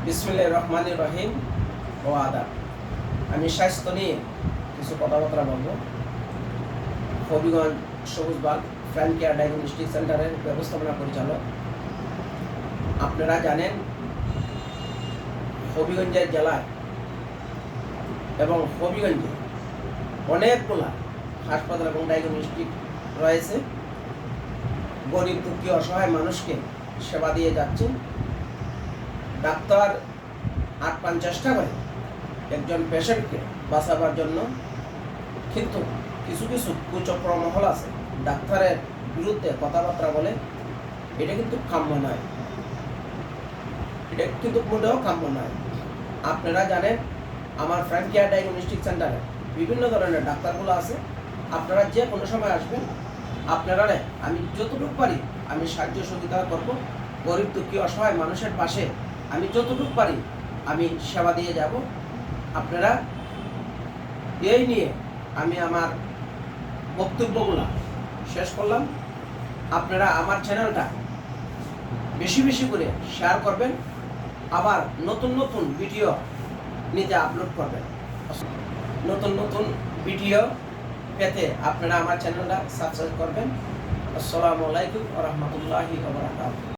বিসমিল্লাহির রহমানির রহিম ও আদাব। আমি স্বাস্থ্য নিয়ে কিছু কথাবার্তা বলবো। হবিগঞ্জ সবুজবাগ ফ্র্যাঙ্ক কেয়ার ডায়াগনস্টিক সেন্টারের ব্যবস্থাপনা পরিচালক। আপনারা জানেন হবিগঞ্জের জেলায় এবং হবিগঞ্জে অনেকগুলা হাসপাতাল এবং ডায়াগনস্টিক রয়েছে। গরিব দুঃখী অসহায় মানুষকে সেবা দিয়ে যাচ্ছে। ডাক্তার আপ্রাণ চেষ্টা করে একজন পেশেন্টকে বাঁচাবার জন্য, কিন্তু কিছু কিছু কুচক্র মহল আছে, ডাক্তারের বিরুদ্ধে কথাবার্তা বলে। এটা কিন্তু কাম্য নয়, এটা কিন্তু মোটেও কাম্য নয়। আপনারা জানেন আমার ফ্র্যাঙ্ক কেয়ার ডায়াগনস্টিক সেন্টারে বিভিন্ন ধরনের ডাক্তারগুলো আছে। আপনারা যে কোনো সময় আসবেন, আপনারা আমি যতটুকু পারি আমি সাহায্য সহযোগিতা করব। গরিব দুঃখী অসহায় মানুষের পাশে আমি যতটুকু পারি আমি সেবা দিয়ে যাব। আপনারা এই নিয়ে আমি আমার বক্তব্যগুলো শেষ করলাম। আপনারা আমার চ্যানেলটা বেশি বেশি করে শেয়ার করবেন, আবার নতুন নতুন ভিডিও নিতে আপলোড করবেন। নতুন নতুন ভিডিও পেতে আপনারা আমার চ্যানেলটা সাবস্ক্রাইব করবেন। আসসালামু আলাইকুম ওয়া রাহমাতুল্লাহি ওয়া বারাকাতুহু।